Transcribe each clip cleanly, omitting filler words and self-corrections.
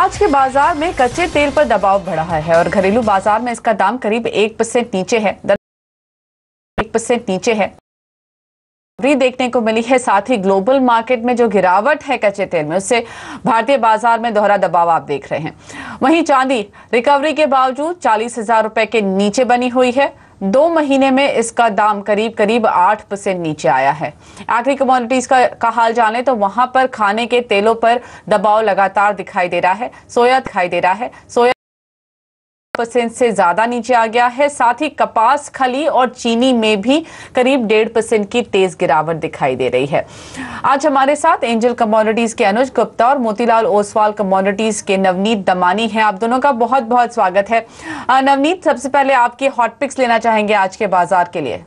आज के बाजार में कच्चे तेल पर दबाव बढ़ा है और घरेलू बाजार में इसका दाम करीब 1% नीचे है। 1% नीचे है देखने को मिली है। साथ ही ग्लोबल मार्केट में जो गिरावट है कच्चे तेल में, उससे भारतीय बाजार में दोहरा दबाव आप देख रहे हैं। वहीं चांदी रिकवरी के बावजूद 40,000 रुपए के नीचे बनी हुई है। 2 महीने में इसका दाम करीब 8% नीचे आया है। एग्री कमोडिटीज का हाल जाने तो वहां पर खाने के तेलों पर दबाव लगातार दिखाई दे रहा है। सोया दिखाई दे रहा है, सोया % से ज्यादा नीचे आ गया है। साथ ही कपास, खली और चीनी में भी करीब 1.5% की तेज गिरावट दिखाई दे रही है। आज हमारे साथ एंजल कमोडिटीज के अनुज गुप्ता और मोतीलाल ओसवाल कमोडिटीज के नवनीत दमानी हैं। आप दोनों का बहुत बहुत स्वागत है। नवनीत, सबसे पहले आपके हॉट पिक्स लेना चाहेंगे आज के बाजार के लिए।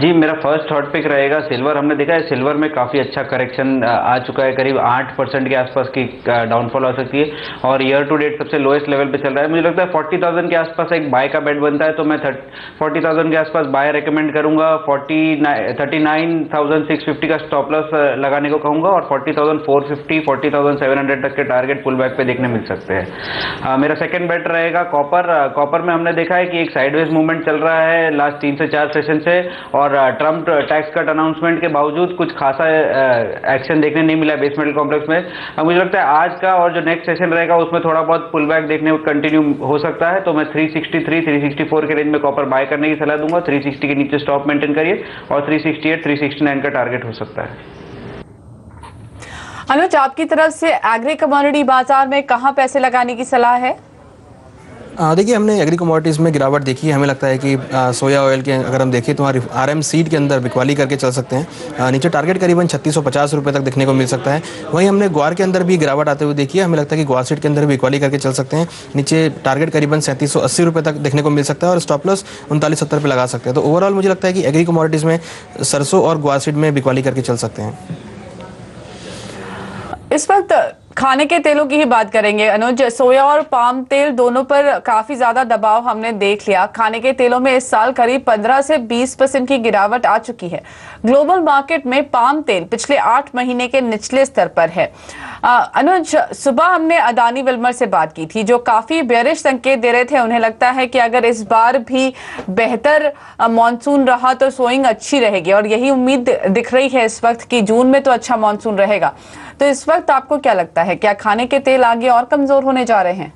जी, मेरा फर्स्ट हॉट पिक रहेगा सिल्वर। हमने देखा है सिल्वर में काफ़ी अच्छा करेक्शन आ चुका है, करीब 8% के आसपास की डाउनफॉल आ सकती है और ईयर टू डेट सबसे लोएस्ट लेवल पे चल रहा है। मुझे लगता है 40,000 के आसपास एक बाय का बेट बनता है, तो मैं 40,000 के आसपास बाय रेकमेंड करूंगा। 39,650 का स्टॉप लॉस लगाने को कहूँगा और 40,450, 40,700 तक के टारगेट पुल बैक पे देखने मिल सकते हैं। मेरा सेकेंड बेट रहेगा कॉपर। कॉपर में हमने देखा है कि एक साइडवेज मूवमेंट चल रहा है लास्ट 3 से 4 सेशन से और ट्रम्प टैक्स कट अनाउंसमेंट के बावजूद कुछ खासा एक्शन देखने नहीं मिला बेस मेटल कॉम्प्लेक्स में। मुझे लगता है आज का और जो नेक्स्ट सेशन रहेगा उसमें थोड़ा बहुत पुल बैक देखने को कंटिन्यू हो सकता है, तो मैं 363, 364 के रेंज में कॉपर बाय करने की सलाह दूंगा। 360 के नीचे स्टॉप मेंटेन करिए और 368, 369 का टारगेट हो सकता है। अनुज, आपकी तरफ से एग्री कमोडिटी बाजार में कहां पैसे लगाने की सलाह है? देखिए, हमने एग्री कमोडिटीज़ में गिरावट देखी है। हमें लगता है कि सोया ऑयल के अगर हम देखें तो RM सीड के अंदर बिकवाली करके चल सकते हैं। नीचे टारगेट करीबन 3650 रुपये तक देखने को मिल सकता है। वहीं हमने ग्वार के अंदर भी गिरावट आते हुए देखी है। हमें लगता है कि ग्वार सीड के अंदर भी बिकवाली करके चल सकते हैं। नीचे टारगेट करीबन 3780 रुपये तक देखने को मिल सकता है और स्टॉप लॉस 3970 पे लगा सकते हैं। तो ओवरऑल मुझे लगता है कि एग्री कमोडिटीज़ में सरसों और ग्वार सीड में बिकवाली करके चल सकते हैं। इस वक्त खाने के तेलों की ही बात करेंगे अनुज। सोया और पाम तेल दोनों पर काफी ज्यादा दबाव हमने देख लिया। खाने के तेलों में इस साल करीब 15 से 20% की गिरावट आ चुकी है। ग्लोबल मार्केट में पाम तेल पिछले 8 महीने के निचले स्तर पर है। अनुज, सुबह हमने अदानी विल्मर से बात की थी जो काफी बेयरिश संकेत दे रहे थे। उन्हें लगता है कि अगर इस बार भी बेहतर मॉनसून रहा तो सोइंग अच्छी रहेगी और यही उम्मीद दिख रही है इस वक्त कि जून में तो अच्छा मॉनसून रहेगा। तो इस वक्त आपको क्या लगता है, क्या खाने के तेल आगे और कमजोर होने जा रहे हैं?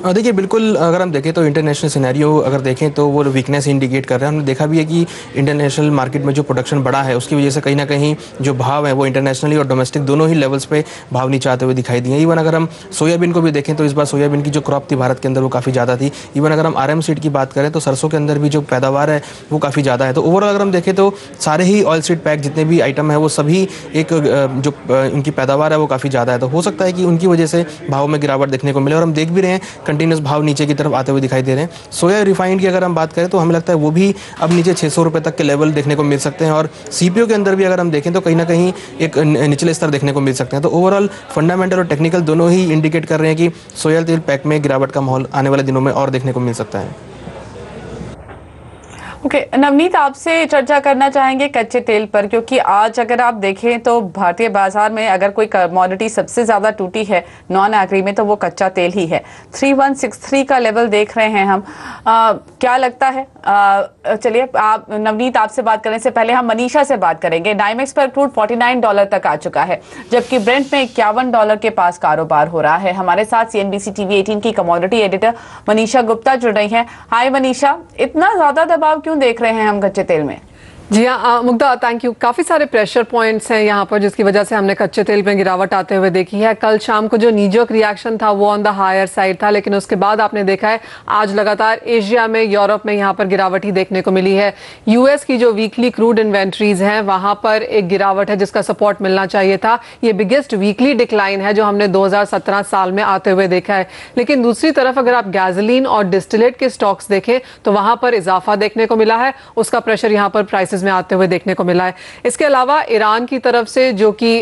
देखिए, बिल्कुल अगर हम देखें तो इंटरनेशनल सिनेरियो अगर देखें तो वो वीकनेस इंडिकेट कर रहे हैं। हमने देखा भी है कि इंटरनेशनल मार्केट में जो प्रोडक्शन बढ़ा है उसकी वजह से कहीं ना कहीं जो भाव है वो इंटरनेशनली और डोमेस्टिक दोनों ही लेवल्स पे भाव नीचे आते हुए दिखाई दिए। इवन अगर हम सोयाबीन को भी देखें तो इस बार सोयाबीन की जो क्रॉप थी भारत के अंदर वो काफ़ी ज़्यादा थी। इवन अगर हम RM सीड की बात करें तो सरसों के अंदर भी जो पैदावार है वो काफ़ी ज़्यादा है। तो ओवरऑल अगर हम देखें तो सारे ही ऑयल सीड पैक जितने भी आइटम है वो सभी एक जो उनकी पैदावार है वो काफ़ी ज़्यादा है। तो हो सकता है कि उनकी वजह से भाव में गिरावट देखने को मिले और हम देख भी रहे हैं कंटिन्यूस भाव नीचे की तरफ आते हुए दिखाई दे रहे हैं। सोया रिफाइंड की अगर हम बात करें तो हमें लगता है वो भी अब नीचे 600 रुपये तक के लेवल देखने को मिल सकते हैं और CPO के अंदर भी अगर हम देखें तो कहीं ना कहीं एक निचले स्तर देखने को मिल सकते हैं। तो ओवरऑल फंडामेंटल और टेक्निकल दोनों ही इंडिकेट कर रहे हैं कि सोया तेल पैक में गिरावट का माहौल आने वाले दिनों में और देखने को मिल सकता है। ओके, नवनीत, आपसे चर्चा करना चाहेंगे कच्चे तेल पर, क्योंकि आज अगर आप देखें तो भारतीय बाजार में अगर कोई कमोडिटी सबसे ज्यादा टूटी है नॉन एग्री में तो वो कच्चा तेल ही है। 3163 का लेवल देख रहे हैं हम। क्या लगता है? चलिए, आप नवनीत, आपसे बात करने से पहले हम मनीषा से बात करेंगे। नाइमेक्स पर क्रूड $49 तक आ चुका है, जबकि ब्रेंट में $51 के पास कारोबार हो रहा है। हमारे साथ CNBC TV 18 की कमोडिटी एडिटर मनीषा गुप्ता जुड़ रही हैं। हाय मनीषा, इतना ज्यादा दबाव क्यों देख रहे हैं हम कच्चे तेल में? जी हाँ मुग्धा, थैंक यू। काफ़ी सारे प्रेशर पॉइंट्स हैं यहाँ पर जिसकी वजह से हमने कच्चे तेल में गिरावट आते हुए देखी है। कल शाम को जो नीजोक रिएक्शन था वो ऑन द हायर साइड था, लेकिन उसके बाद आपने देखा है आज लगातार एशिया में, यूरोप में यहाँ पर गिरावट ही देखने को मिली है। US की जो वीकली क्रूड इन्वेंट्रीज हैं वहाँ पर एक गिरावट है जिसका सपोर्ट मिलना चाहिए था। ये बिगेस्ट वीकली डिक्लाइन है जो हमने 2017 साल में आते हुए देखा है। लेकिन दूसरी तरफ अगर आप गैसोलीन और डिस्टिलेट के स्टॉक्स देखें तो वहाँ पर इजाफा देखने को मिला है। उसका प्रेशर यहाँ पर प्राइसेस प्राइसेस में आते हुए देखने को मिला है। इसके अलावा ईरान की तरफ से जो कि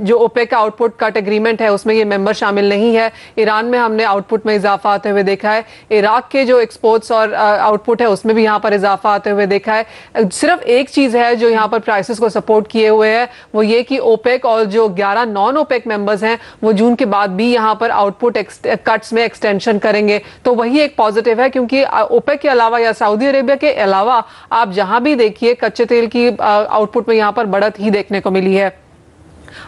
जो ओपेक का आउटपुट कट एग्रीमेंट है उसमें ये मेंबर शामिल नहीं है, ईरान में हमने आउटपुट में इजाफा आते हुए देखा है। इराक के जो एक्सपोर्ट्स और आउटपुट है उसमें भी यहाँ पर इजाफा आते हुए देखा है। सिर्फ एक चीज है जो यहाँ पर प्राइसेस को सपोर्ट किए हुए है, वो ये कि ओपेक और जो 11 नॉन ओपेक मेंबर्स हैं वो जून के बाद भी यहाँ पर आउटपुट कट्स में एक्सटेंशन करेंगे, तो वही एक पॉजिटिव है। क्योंकि ओपेक के अलावा या सऊदी अरेबिया के अलावा आप जहां भी देखिए कच्चे तेल की आउटपुट में यहाँ पर बढ़त ही देखने को मिली है।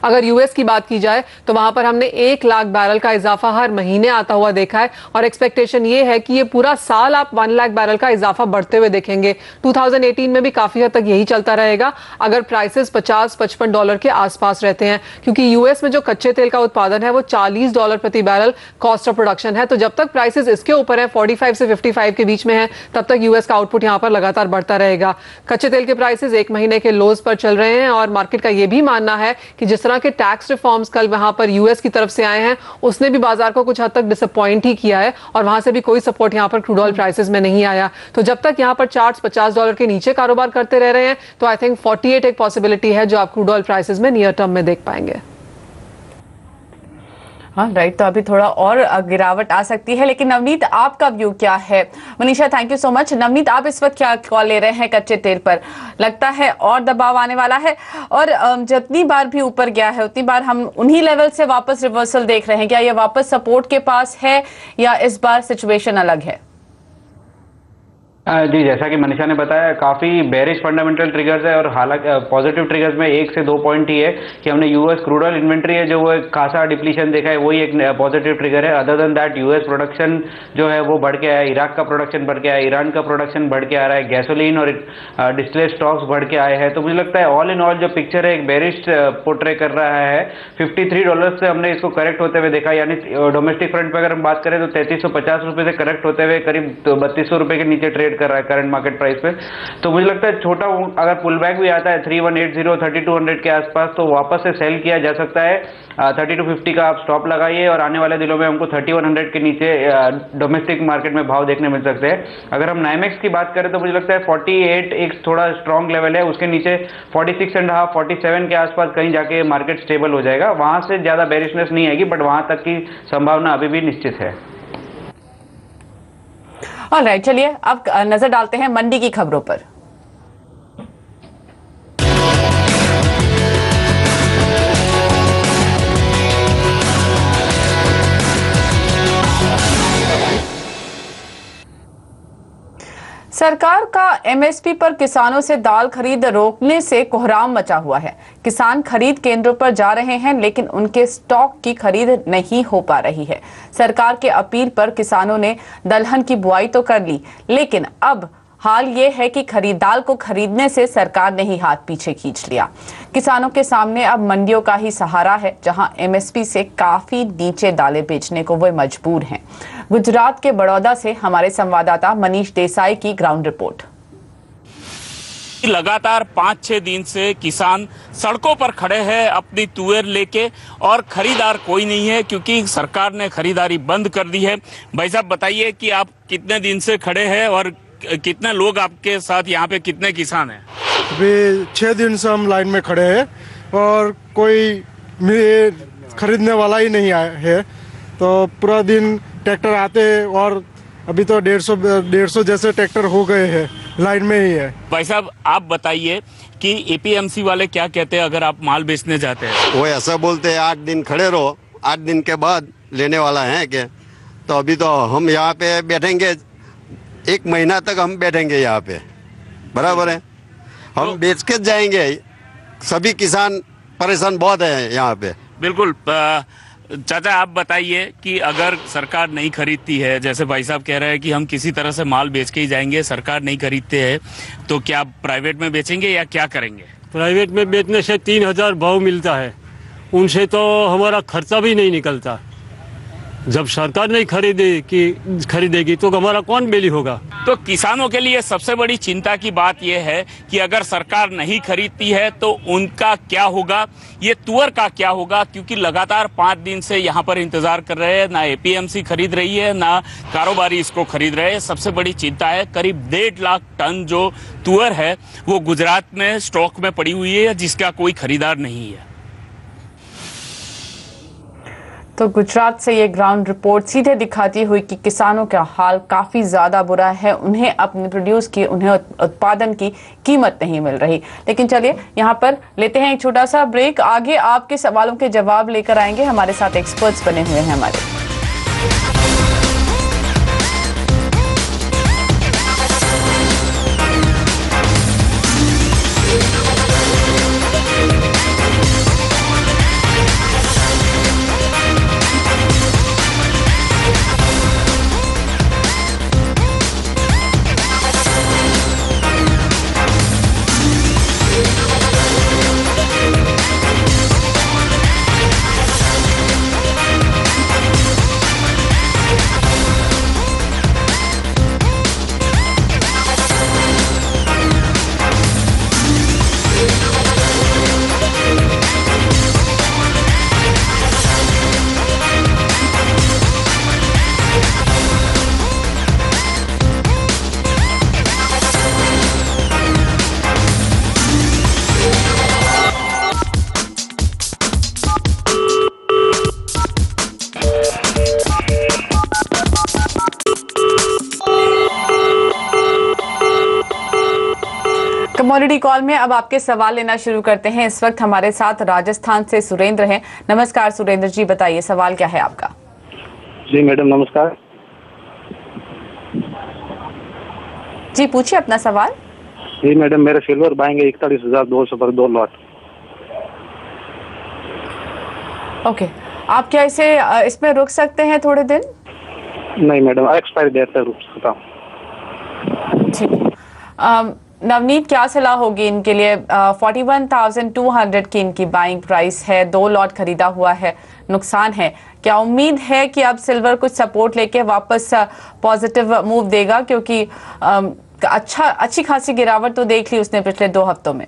अगर यूएस की बात की जाए तो वहां पर हमने 1 लाख बैरल का इजाफा हर महीने आता हुआ देखा है और एक्सपेक्टेशन ये है कि ये पूरा साल आप 1 लाख बैरल का इजाफा बढ़ते हुए देखेंगे। 2018 में भी काफी हद तक यही चलता रहेगा अगर प्राइसेस $50-55 के आसपास रहते हैं, क्योंकि यूएस में जो कच्चे तेल का उत्पादन है वो $40 प्रति बैरल कॉस्ट ऑफ प्रोडक्शन है। तो जब तक प्राइसेस इसके ऊपर है 45 से 55 के बीच में है तब तक यूएस का आउटपुट यहाँ पर लगातार बढ़ता रहेगा। कच्चे तेल के प्राइसेस 1 महीने के लोज पर चल रहे हैं और मार्केट का यह भी मानना है कि जिस तरह के टैक्स रिफॉर्म्स कल वहां पर यूएस की तरफ से आए हैं उसने भी बाजार को कुछ हद तक डिसअपॉइंट ही किया है और वहां से भी कोई सपोर्ट यहां पर क्रूड ऑयल प्राइसेस में नहीं आया। तो जब तक यहां पर चार्ट्स $50 के नीचे कारोबार करते रह रहे हैं तो आई थिंक 48 एक पॉसिबिलिटी है जो आप क्रूड ऑयल प्राइसेस में नियर टर्म में देख पाएंगे। हाँ राइट, तो अभी थोड़ा और गिरावट आ सकती है, लेकिन नवनीत आपका व्यू क्या है? Manisha thank you so much. Navneet आप इस वक्त क्या कॉल ले रहे हैं कच्चे तेल पर? लगता है और दबाव आने वाला है और जितनी बार भी ऊपर गया है उतनी बार हम उन्हीं लेवल से वापस रिवर्सल देख रहे हैं, क्या ये वापस सपोर्ट के पास है या इस बार सिचुएशन अलग है? जी, जैसा कि मनीषा ने बताया काफ़ी बेरिश फंडामेंटल ट्रिगर्स है और हालांकि पॉजिटिव ट्रिगर्स में 1 से 2 पॉइंट ही है कि हमने यूएस क्रूड ऑयल इन्वेंट्री है जो वो एक खासा डिप्लीशन देखा है, वही एक पॉजिटिव ट्रिगर है। Other than that US production जो है वो बढ़ के आया है, इराक का प्रोडक्शन बढ़ के आया है, ईरान का प्रोडक्शन बढ़ के आ रहा है, गैसोलीन और डिस्टिलेट स्टॉक्स बढ़ के आए हैं। तो मुझे लगता है ऑल इन ऑल जो पिक्चर है एक बेरिश पोर्ट्रे कर रहा है। $53 से हमने इसको करेक्ट होते हुए देखा, यानी डोमेस्टिक फ्रंट पर अगर हम बात करें तो 3350 रुपये से करेक्ट होते हुए करीब 3200 रुपये के नीचे ट्रेड कर रहा है करंट मार्केट प्राइस पे। तो मुझे लगता है छोटा अगर पुल बैक भी आता है 3180 3200 के आसपास तो वापस से सेल किया जा सकता है। 3250 का आप स्टॉप लगाइए और आने वाले दिनों में हमको 3100 के नीचे डोमेस्टिक मार्केट में भाव देखने मिल सकते हैं। अगर हम नाइमेक्स की बात करें तो मुझे लगता है 48 एक थोड़ा स्ट्रॉन्ग लेवल है, उसके नीचे 46.5 47 के आसपास कहीं जाके मार्केट स्टेबल हो जाएगा, वहां से ज्यादा बेरिशनेस नहीं आएगी, बट वहां तक की संभावना अभी भी निश्चित है। ऑलराइट, चलिए अब नजर डालते हैं मंडी की खबरों पर। सरकार का एमएसपी पर किसानों से दाल खरीद रोकने से कोहराम मचा हुआ है। किसान खरीद केंद्रों पर जा रहे हैं लेकिन उनके स्टॉक की खरीद नहीं हो पा रही है। सरकार के अपील पर किसानों ने दलहन की बुआई तो कर ली, लेकिन अब हाल ये है कि दाल को खरीदने से सरकार ने ही हाथ पीछे खींच लिया। किसानों के सामने अब मंडियों का ही सहारा है, जहां एमएसपी से काफी नीचे दालें बेचने को वो मजबूर हैं। गुजरात के बड़ौदा से हमारे संवाददाता मनीष देसाई की ग्राउंड रिपोर्ट। लगातार 5-6 दिन से किसान सड़कों पर खड़े हैं अपनी तुअर लेके और खरीदार कोई नहीं है क्योंकि सरकार ने खरीदारी बंद कर दी है। भाई साहब बताइए कि आप कितने दिन से खड़े हैं और कितने लोग आपके साथ यहाँ पे, कितने किसान हैं? अभी 6 दिन से हम लाइन में खड़े हैं और कोई खरीदने वाला ही नहीं आया है, तो पूरा दिन ट्रैक्टर आते हैं और अभी तो 150 जैसे ट्रैक्टर हो गए हैं, लाइन में ही है। भाई साहब आप बताइए कि एपीएमसी वाले क्या कहते हैं अगर आप माल बेचने जाते हैं? वो ऐसा बोलते हैं 8 दिन खड़े रहो, 8 दिन के बाद लेने वाला है क्या? तो अभी तो हम यहाँ पे बैठेंगे, 1 महीना तक हम बैठेंगे यहाँ पे, बराबर है। हम तो बेच के जाएंगे, सभी किसान परेशान बहुत है यहाँ पे। बिल्कुल। चाचा आप बताइए कि अगर सरकार नहीं खरीदती है, जैसे भाई साहब कह रहे हैं कि हम किसी तरह से माल बेच के ही जाएंगे, सरकार नहीं खरीदते हैं तो क्या प्राइवेट में बेचेंगे या क्या करेंगे? प्राइवेट में बेचने से 3000 भाव मिलता है, उनसे तो हमारा खर्चा भी नहीं निकलता। जब सरकार नहीं खरीदेगी तो हमारा कौन बेली होगा। तो किसानों के लिए सबसे बड़ी चिंता की बात यह है कि अगर सरकार नहीं खरीदती है तो उनका क्या होगा, ये तुअर का क्या होगा, क्योंकि लगातार 5 दिन से यहाँ पर इंतजार कर रहे हैं, ना एपीएमसी खरीद रही है ना कारोबारी इसको खरीद रहे हैं। सबसे बड़ी चिंता है करीब 1.5 लाख टन जो तुअर है वो गुजरात में स्टॉक में पड़ी हुई है जिसका कोई खरीदार नहीं है। तो गुजरात से ये ग्राउंड रिपोर्ट सीधे दिखाती हुई कि किसानों का हाल काफी ज्यादा बुरा है। उन्हें अपने प्रोड्यूस की, उन्हें उत्पादन की कीमत नहीं मिल रही। लेकिन चलिए यहाँ पर लेते हैं एक छोटा सा ब्रेक। आगे आपके सवालों के जवाब लेकर आएंगे, हमारे साथ एक्सपर्ट्स बने हुए हैं हमारे। कमोडिटी कॉल में अब आपके सवाल लेना शुरू करते हैं। इस वक्त हमारे साथ राजस्थान से सुरेंद्र हैं। नमस्कार सुरेंद्र जी, बताइए सवाल क्या है आपका। जी मैडम नमस्कार। जी पूछिए अपना सवाल। जी मैडम, मेरे सिल्वर बाएंगे 41,200 पर 2 लॉट। ओके, आप क्या इसमें रुक सकते हैं थोड़े दिन? नहीं मैडम, एक्सपायरी डेट तक रुक सकता हूँ। ठीक। नवनीत, क्या सलाह होगी इनके लिए? 41,200 की इनकी बाइंग प्राइस है, 2 लॉट खरीदा हुआ है, नुकसान है। क्या उम्मीद है कि अब सिल्वर कुछ सपोर्ट लेके वापस पॉजिटिव मूव देगा? क्योंकि अच्छी खासी गिरावट तो देख ली उसने पिछले 2 हफ्तों में।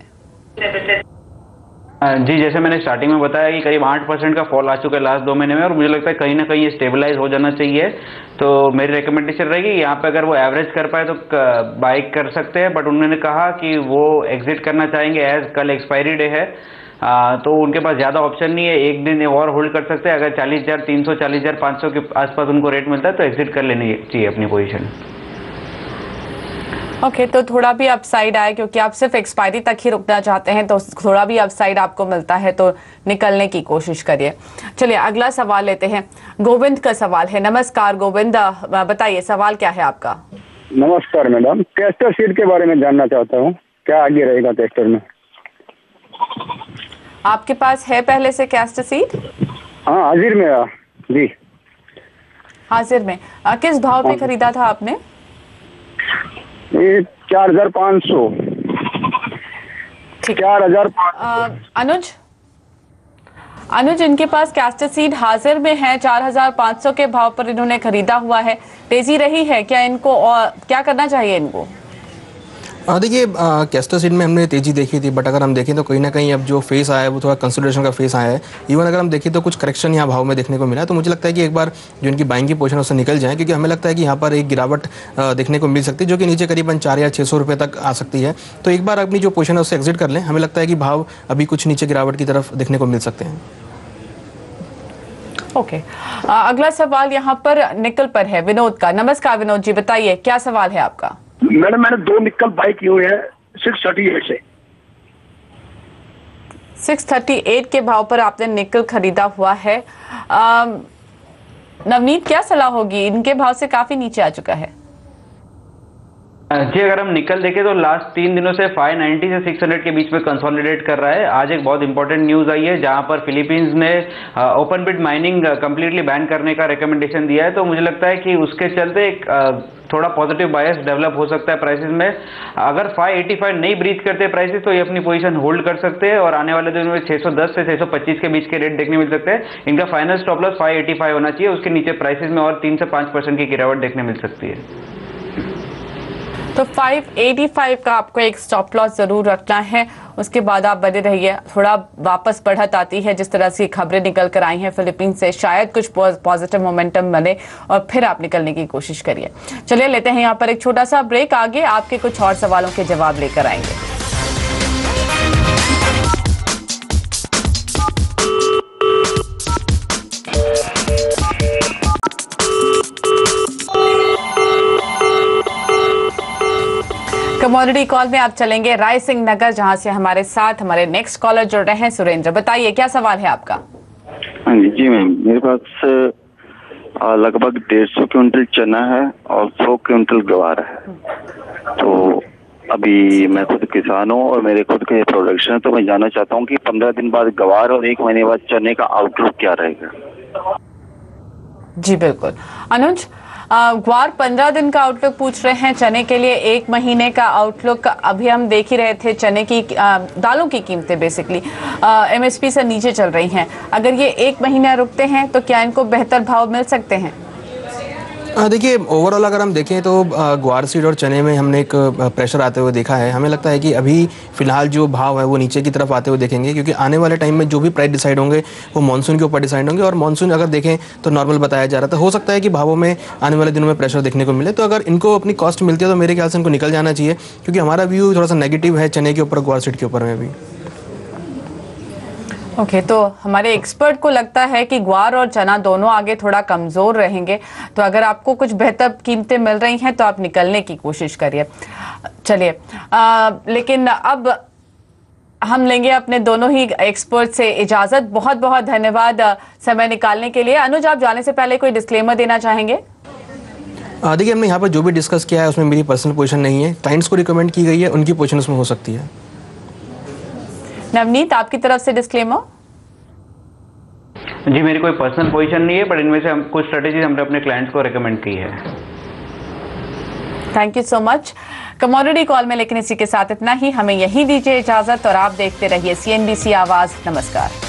जी, जैसे मैंने स्टार्टिंग में बताया कि करीब 8% का फॉल आ चुका है लास्ट 2 महीने में, और मुझे लगता है कहीं ना कहीं ये स्टेबलाइज हो जाना चाहिए। तो मेरी रिकमेंडेशन रहेगी यहाँ पे अगर वो एवरेज कर पाए तो बाई कर सकते हैं, बट उन्होंने कहा कि वो एग्जिट करना चाहेंगे एज कल एक्सपायरी डे है। तो उनके पास ज़्यादा ऑप्शन नहीं है, एक दिन और होल्ड कर सकते हैं। अगर 40,300 40,500 के आसपास उनको रेट मिलता है तो एग्जिट कर लेनी चाहिए अपनी पोजीशन। ओके, तो थोड़ा भी अपसाइड आए, क्योंकि आप सिर्फ एक्सपायरी तक ही रुकना चाहते हैं, तो थोड़ा भी अपसाइड आपको मिलता है तो निकलने की कोशिश करिए। चलिए अगला सवाल लेते हैं। गोविंद का सवाल है। नमस्कार गोविंद, बताइए सवाल क्या है आपका। नमस्कार मैडम, कैस्टर सीड के बारे में जानना चाहता हूँ, क्या आगे रहेगा कैस्टर में? आपके पास है पहले से कैस्टर सीड? हाँ हाजिर में जी। हाजिर में किस भाव पे खरीदा था आपने? ये 4,500। 4,500। अनुज, इनके पास कैस्टर सीड हाजिर में है, 4,500 के भाव पर इन्होंने खरीदा हुआ है। तेजी रही है क्या इनको, और क्या करना चाहिए इनको? देखिए कैस्टर सीड में हमने तेजी देखी थी, बट अगर हम देखें तो कहीं ना कहीं अब जो फेस आया है वो थोड़ा कंसोलिडेशन का फेस आया है। इवन अगर हम देखें तो कुछ करेक्शन यहाँ भाव में देखने को मिला है। तो मुझे लगता है कि एक बार जो इनकी बाइंग की पोजीशन उससे निकल जाए, क्योंकि हमें लगता है कि यहाँ पर एक गिरावट देखने को मिल सकती है जो कि नीचे करीबन 400 या 600 रुपये तक आ सकती है। तो एक बार अपनी जो पोजीशन है उससे एग्जिट कर लें। हमें लगता है कि भाव अभी कुछ नीचे गिरावट की तरफ देखने को मिल सकते हैं। ओके, अगला सवाल यहाँ पर निकल पर है, विनोद का। नमस्कार विनोद जी, बताइए क्या सवाल है आपका। मैडम मैंने 2 निकल बाई की हुई है 638 से। 638 के भाव पर आपने निकल खरीदा हुआ है। नवनीत, क्या सलाह होगी? इनके भाव से काफी नीचे आ चुका है। जी, अगर हम निकल देखें तो लास्ट 3 दिनों से 590 से 600 के बीच में कंसोलिडेट कर रहा है। आज एक बहुत इंपॉर्टेंट न्यूज़ आई है जहां पर फिलीपींस ने ओपन पिट माइनिंग कंप्लीटली बैन करने का रिकमेंडेशन दिया है, तो मुझे लगता है कि उसके चलते एक थोड़ा पॉजिटिव बायस डेवलप हो सकता है प्राइसेस में। अगर 585 नहीं ब्रीच करते प्राइसेस तो ये अपनी पोजीशन होल्ड कर सकते हैं और आने वाले दिनों में 610 से 625 के बीच के रेट देखने मिल सकते हैं। इनका फाइनल स्टॉप लॉस 585 होना चाहिए, उसके नीचे प्राइसेस में और 3 से 5% की गिरावट देखने मिल सकती है। तो 585 का आपको एक स्टॉप लॉस जरूर रखना है, उसके बाद आप बने रहिए। थोड़ा वापस बढ़त आती है, जिस तरह से खबरें निकल कर आई हैं फिलीपींस से, शायद कुछ पॉजिटिव मोमेंटम बने और फिर आप निकलने की कोशिश करिए। चलिए लेते हैं यहाँ पर एक छोटा सा ब्रेक, आगे आपके कुछ और सवालों के जवाब लेकर आएंगे। कमोडिटी कॉल में आप चलेंगे राय सिंह नगर, जहां से हमारे साथ हमारे नेक्स्ट कॉलर जुड़ रहे हैं सुरेंद्र। बताइए क्या सवाल है आपका? हाँ जी मैम, मेरे पास लगभग 150 क्विंटल चना है और 100 क्विंटल गवार है। तो अभी मैं खुद किसान हूँ और मेरे खुद के प्रोडक्शन है, तो मैं जानना चाहता हूँ कि 15 दिन बाद गवार और 1 महीने बाद चने का आउटलुक क्या रहेगा? जी बिल्कुल अनुज, ग्वार 15 दिन का आउटलुक पूछ रहे हैं, चने के लिए 1 महीने का आउटलुक। अभी हम देख ही रहे थे चने की दालों की कीमतें बेसिकली MSP से नीचे चल रही हैं। अगर ये 1 महीना रुकते हैं तो क्या इनको बेहतर भाव मिल सकते हैं? देखिए ओवरऑल अगर हम देखें तो ग्वार सीड और चने में हमने एक प्रेशर आते हुए देखा है। हमें लगता है कि अभी फिलहाल जो भाव है वो नीचे की तरफ आते हुए देखेंगे, क्योंकि आने वाले टाइम में जो भी प्राइस डिसाइड होंगे वो मानसून के ऊपर डिसाइड होंगे। और मानसून अगर देखें तो नॉर्मल बताया जा रहा था, हो सकता है कि भावों में आने वाले दिनों में प्रेशर देखने को मिले। तो अगर इनको अपनी कॉस्ट मिलती है तो मेरे ख्याल से इनको निकल जाना चाहिए, क्योंकि हमारा व्यू थोड़ा सा नेगेटिव है चने के ऊपर, ग्वार सीड के ऊपर में भी। ओके, तो हमारे एक्सपर्ट को लगता है कि ग्वार और चना दोनों आगे थोड़ा कमजोर रहेंगे। तो अगर आपको कुछ बेहतर कीमतें मिल रही हैं तो आप निकलने की कोशिश करिए। चलिए लेकिन अब हम लेंगे अपने दोनों ही एक्सपर्ट से इजाजत। बहुत बहुत धन्यवाद समय निकालने के लिए। अनुज, आप जाने से पहले कोई डिस्क्लेमर देना चाहेंगे? देखिए हमने यहाँ पर जो भी डिस्कस किया है उसमें मेरी पर्सनल पोजीशन नहीं है, क्लाइंट्स को रिकमेंड की गई है, उनकी पोजीशन उसमें हो सकती है। नवनीत, आपकी तरफ से डिस्क्लेमर? जी, मेरी कोई पर्सनल पोजीशन नहीं है, बट इनमें से हम कुछ स्ट्रेटेजीज हमने अपने क्लाइंट्स को रिकमेंड की है। Thank you so much. Commodity call में लेकिन इसी के साथ इतना ही, हमें यहीं दीजिए इजाजत और आप देखते रहिए CNBC आवाज। नमस्कार।